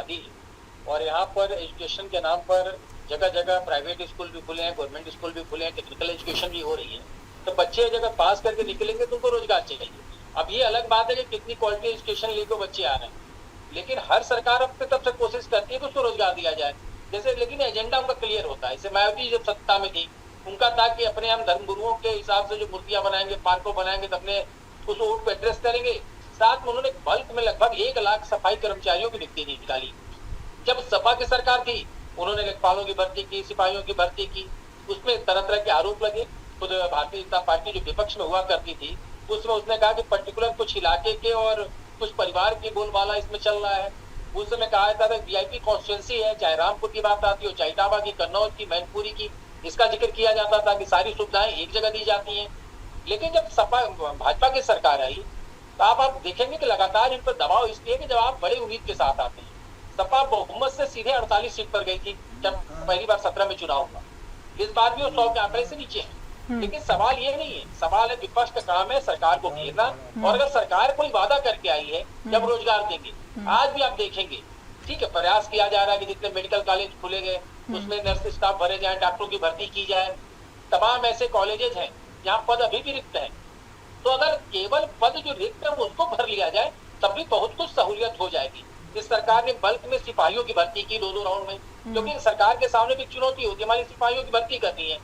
आबादी है और यहाँ पर एजुकेशन के नाम पर जगह जगह प्राइवेट स्कूल भी खुले हैं, गवर्नमेंट स्कूल भी खुले हैं, टेक्निकल एजुकेशन भी हो रही है। तो बच्चे जगह पास करके निकलेंगे तो उनको रोजगार चाहिए। अब ये अलग बात है कि कितनी क्वालिटी एजुकेशन लेकर बच्चे आ रहे हैं, लेकिन हर सरकार अपनी तरफ से कोशिश करती है कि उसको रोजगार दिया जाए। जैसे लेकिन एजेंडा उनका क्लियर होता है। जैसे मायावती जब सत्ता में थी, उनका था कि अपने हम धर्म गुरुओं के हिसाब से जो मूर्तियां बनाएंगे, पार्कों बनाएंगे, तो अपने उस वोट को एड्रेस करेंगे। साथ में उन्होंने बल्क में लगभग 1 लाख सफाई कर्मचारियों की नियुक्ति निकाली। जब सपा की सरकार थी, उन्होंने लेखपालों की भर्ती की, सिपाहियों की भर्ती की, उसमें तरह तरह के आरोप लगे। खुद भारतीय जनता पार्टी जो विपक्ष में हुआ करती थी, उसमें उसने कहा कि पर्टिकुलर कुछ इलाके के और कुछ परिवार की बोलबाला इसमें चल रहा है। उस समय कहा जाता था वीआईपी कॉन्स्टिट्यूंसी है, चाहे रामपुर की बात आती हो, चाहे इटावा की, कन्नौज की, मैनपुरी की, इसका जिक्र किया जाता था कि सारी सुविधाएं एक जगह दी जाती हैं। लेकिन जब सपा भाजपा की सरकार आई, तो आप देखेंगे कि लगातार इन पर दबाव इसलिए कि जब आप बड़ी उम्मीद के साथ आते हैं। सपा बहुमत से सीधे 48 सीट पर गई थी जब पहली बार 17 में चुनाव हुआ। इस बार भी वो 100 के आंकड़े से नीचे है। लेकिन सवाल ये नहीं है, सवाल है विपक्ष का काम है सरकार को घेरना। और अगर सरकार कोई वादा करके आई है जब रोजगार देंगे, आज भी आप देखेंगे ठीक है, प्रयास किया जा रहा है कि जितने मेडिकल कॉलेज खुले गए उसमें नर्स स्टाफ भरे जाए, डॉक्टरों की भर्ती की जाए। तमाम ऐसे कॉलेजेस हैं जहाँ पद अभी भी रिक्त है। तो अगर केवल पद जो रिक्त है उसको भर लिया जाए, तब भी बहुत कुछ सहूलियत हो जाएगी। इस सरकार ने बल्क में सिपाहियों की भर्ती की 2-2 राउंड में, क्योंकि सरकार के सामने भी चुनौती होती है, हमारी सिपाहियों की भर्ती करनी है।